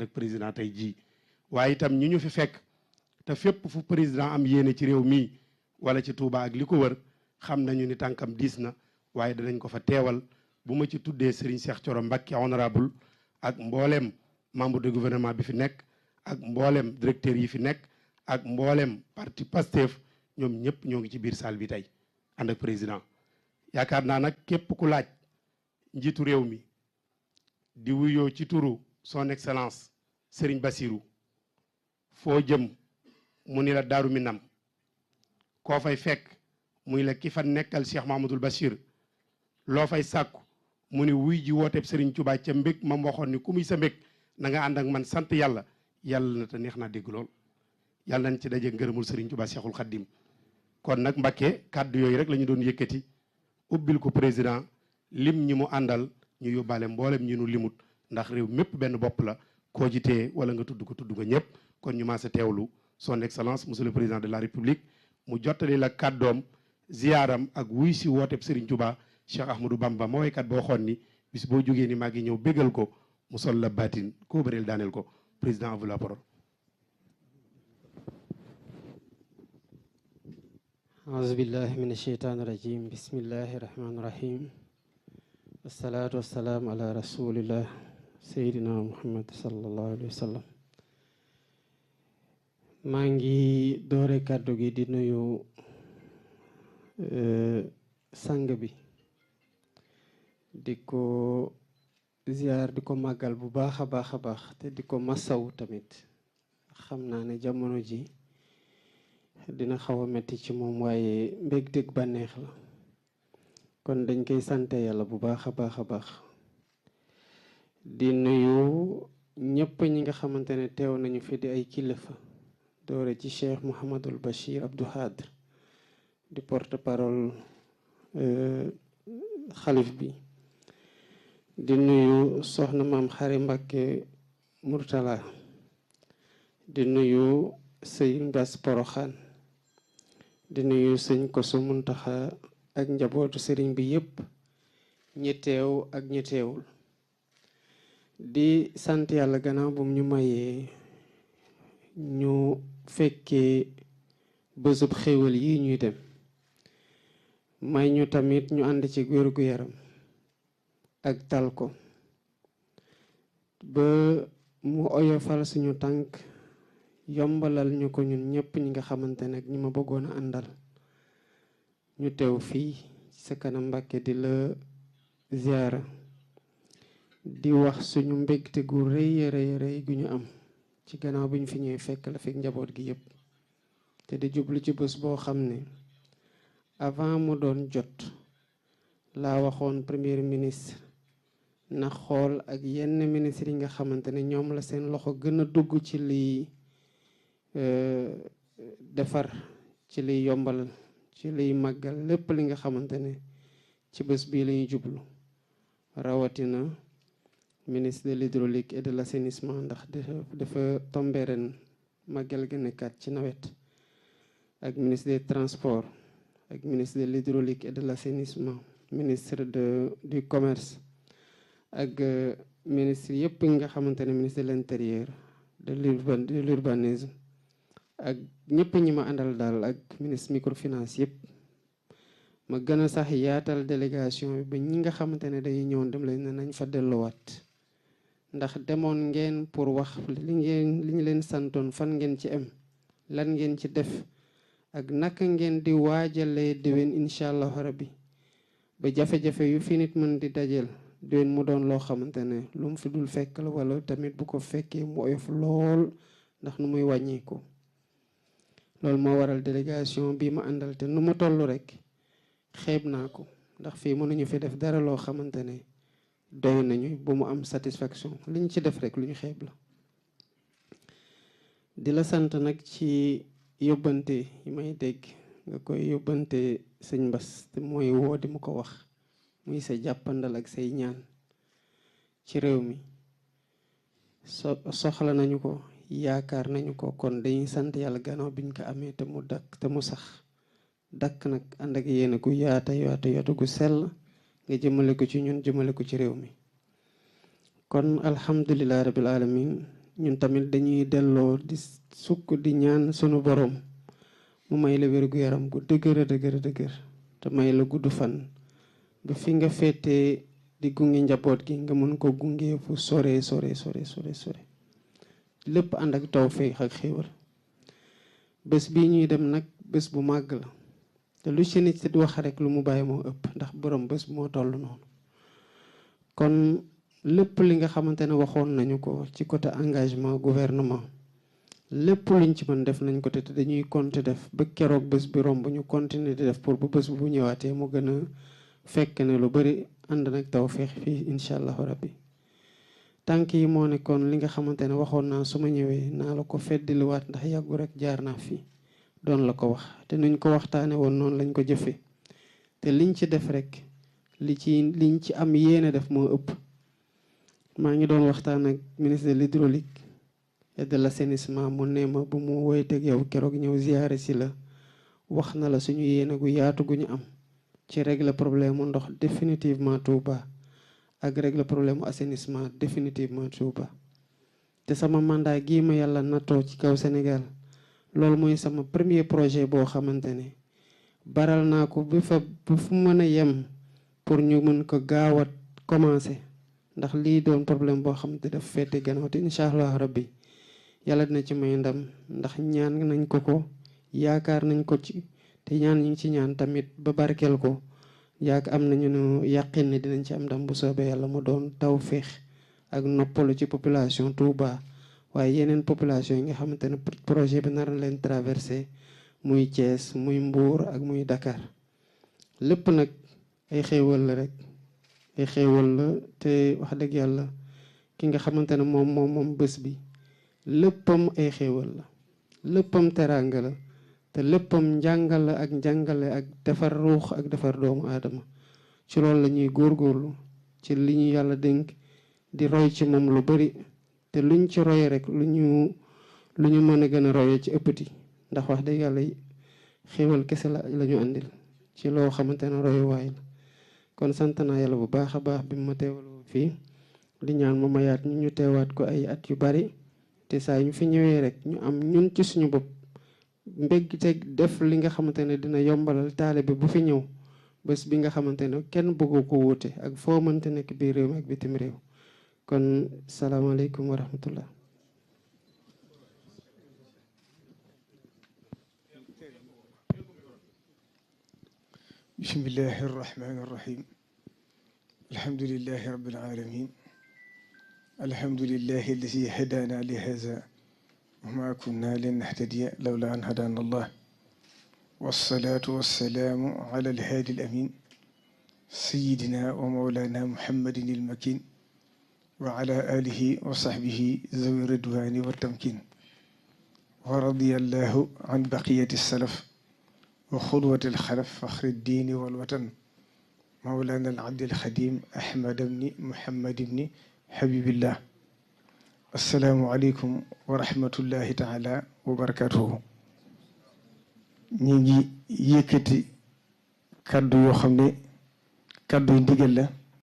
ak président tey jii waaye itam ñi ñu fi fekk te fépp fu président am yéene ci réew mii wala ci Touba ak li ko wër xam nañu ni tànkam diis na waaye danañ ko fa teewal bu ma ci tuddee Serigne Cheikh Thioro Mbacké honorable ak mbooleem membre de gouvernement bi fi nekk ak mbooleem directeur yi fi nekk ak mbooleem parti Pastef ñoom ñëpp ñoo ngi ci biir salle bi tey ànd ak président yaakaar naa nag képp ku laaj njiitu réew mi di wuyoo ci turu son excellence Serigne Bassirou foo jëm mu ni la Daaru Minam koo fay fekk muy la ki fa nekkal Cheikh Mahamadoul Bachir loo fay sàkku mu ni wuy ji wooteeb Serigne Touba ca mbég mam waxoon ni ku muy sa mbég na nga ànd ak man sant yàlla yàlla na te neex naa dégg lool yàlla nañ ci daje ngërëmul Serigne Touba Cheikhul Khadim kon nag Mbacké kàddu yooyu rek la ñu doon yëkkati ubbil ko président lim ñi mu àndal ñu yóbbaale mboolem ñi nu limut ndax réew mépp benn bopp la koo ji tee wala nga tudd ko tudd nga ñëpp kon ñu maase teewlu son excellence monsieur le président de la république mu jottali la kàddoom ziyaaram ak wuy si wooteeb Serigne Touba Cheikh Ahmadou Bamba ma waykat boo xoon ni bis boo jógee ni maa ngi ñëw bégal ko mu sol la baatin koo bëreel daaneel ko président à vous la parole. أعوذ بالله من الشيطان الرجيم بسم الله الرحمن الرحيم والصلاة والسلام على رسول الله سيدنا محمد صلى الله عليه وسلم maa ngi doore kàddu gi di nuyu sang bi di ko ziar di ko màggal bu baax a baax a baax te di ko masaw tamit xam naa ne jamono ji dina xaw a metti ci moom waaye mbégteeg bànneex la kon dañ koy sante yàlla bu baax a baax a baax di nuyu ñëpp ñi nga xamante ne teew nañu fi di ay kilifa doore ci Cheikh Mouhamadul Bachir Abdou Khadr di porte parole xalif bi di nuyu soxna maam Xari Mbacké Murtala di nuyu sëñ Bass Poroxaan di nuyu sëñ Koso Muntaxa ak njabootu sëriñ bi yépp ñi teew ak ñi teewul di sant yàlla gannaaw bu ñu mayee ñu fekkee bésub xéwal yi ñuy dem may ñu tamit ñu ànd ci wér gu yaram ak tal ko ba mu oyofal suñu tànk yombalal ñu ko ñun ñëpp ñi nga xamante ne ñi ma bëggoon a àndal ñu teew fii sa kanam Mbacké di la ziara di wax suñu mbégte gu rëy rëy rëy gu ñu am ci gannaaw bi ñu fi ñëwee fekk la fekk njaboot gi yëpp te di jublu ci bés boo xam ne avant mu doon jot laa waxoon premier ministre na xool ak yenn ministre yi nga xamante ne ñoom la seen loxo gën a dugg ci liy defar ci liy yombal ci liy màggal lépp li nga xamante ne ci bés bii la ñuy jublu rawatina ministre de l'hydraulique et de l'assainissement ndax dafa tombé ren màggal gi nekkaat ci nawet ak ministre des transports ak ministre de l'hydraulique et de l'assainissement ministre du commerce ak ministre yëpp nga xamante ne ministre de l'intérieur de l'urbanisme ak ñëpp ñi ma àndal daal ak ministre microfinance yëpp ma gën a sax yaatal délégation bi ba ñi nga xamante ne dañuy ñëw dem leen ne nañ fa delluwaat ndax demoon ngeen pour wax li ñu leen santoon fan ngeen ci am lan ngeen ci def ak naka ngeen di waajalee déwén incha allah rabbi ba jafe-jafe yu fi nit mën di dajeel déwén mu doon loo xamante ne lu mu fi dul fekk la wala tamit bu ko fekkee mu oyof lool ndax nu muy wàññeeku loolu moo waral délégation bi ma àndal te nu mu toll rek xeeb naa ko ndax fii mënuñu fi def dara loo xamante ne doy nañu bu mu am satisfaction li ñu ci def rek lu ñu xeeb la di la sant nag ci yóbbante yi may dégg nga koy yóbbante sëñ Bass te mooy woo di mu ko wax muy sa jàppandal ak say ñaan ci réew mi soxla nañu ko yaakaar nañu ko kon dañuy sant yàlla gannaaw biñ ko amee te mu dakk te mu sax dakk nag ànd ak yéen gu yaata gu sell nga jëmale ko ci ñun jëmale ko ci réew mi kon alhamdulilah rabbil alamin ñun tamit dañuy delloo di sukk di ñaan sunu borom mu may la wér-gu-yaram gu dëgër dëgër te may la gudd fan ba fi nga féetee di gunge njaboot gi nga mën ko gunge fu sore lépp ànd ak tawfeex ak xéewal. bés bii ñuy dem nag bés bu màgg la te lu ci nit di wax rek lu mu bàyyi moo ëpp ndax borom bés moo toll noonu. kon lépp li nga xamante ne waxoon nañu ko ci côté engagement gouvernement lépp luñ ci mën def nañ ko te dañuy compter def ba keroog bés bi romb ñu continuer di def pour bu bés bu ñëwaatee mu gën a fekk ne lu bari ànd nag tawfeex fii incha allahu rabbi. tànk yi moo nekkoon li nga xamante ne waxoon naa su ma ñëwee naa la ko feddiliwaat ndax yàggu rek jaar naa fii doon la ko wax te nuñ ko waxtaane woon noonu lañ ko jëfee te liñ ci def rek liñ ci am yéene def moo ëpp. maa ngi doon waxtaan ak ministre de l'hydraulique et de l'assainissement mu ne ma bu mu woyteeg yow keroog ñëw ziyaare si la wax na la suñu yéene gu yaatu gu ñu am ci régler problème mu ndox définitivement Touba ak régler problème mu assainissement définitivement Touba. te sama mandat gii ma yàlla nattoo ci kaw Sénégal loolu mooy sama premier projet boo xamante ne baral naa ko ba fu mën a yem pour ñu mën ko gaaw a commencer. ndax lii doon problème boo xam te daf féete gannaaw te incha allah rabbi yàlla dina ci may ndam ndax ñaan nañ ko yaakaar nañ ko ci te ñaan ñi ngi ci ñaan tamit ba barkeel ko am nañu nu yàqin ne dinañ ci am ndam bu soobee yàlla mu doon tawféex ak noppalu ci population Touba waaye yeneen population yi nga xamante ne projet bi nar na leen traversé muy Thiès muy Mbour ak muy Dakar lépp nag ay xéewal la rek. ay xéewal la te wax dëgg yàlla ki nga xamante ne moom bés bi léppam ay xéewal la léppam teraanga la te léppam njàngal la ak njàngale ak defar ruux ak defar doomu aadama ci loolu la ñuy góorgóorlu ci li ñu yàlla dénk di roy ci moom lu bari te luñ ci roye rek lu ñu mën a gën a roye ci ëppati ndax wax dëgg yàlla xéewal kese la ñu àndil ci loo xamante ne royuwaay la. kon sant naa yàlla bu baax a baax bi ma teewaloo fii di ñaan ma mayaat ñu teewaat ko ay at yu bari te saa ñu fi ñëwee rek ñu am ñun ci suñu bopp mbégte def li nga xamante ne dina yombalal taalibe bu fi ñëw bés bi nga xamante ne kenn bëggu ko wuute ak foo mënte nekk biir réew mi ak bitim réew. kon salaamaaleykum wa rahmatullah. bismillahi irrahmani irrahim alhamdulilahi rabbil alamin alhamdulilahi alladi hadana li haza wa ma kunna linahtadiya lawla an hadana allah wassalatu wassalaamu ala alhaadi alamin sayidina wa mawlana muhammadin ilmakin wa ala alihi wa sahbihi zawi ridwani wa tamkin wa radiya allahu an baqiyati salaf wa xudwati alxalaf faxri ddiini walwatan mawlana alabdi alxadim ahmad bni muhammad bni habibillah assalaamu aleykum wa rahmatullahi taala wa barakatuhu ñi ngi yëkkati kàddu yoo xam ne kàddu yu ndigal la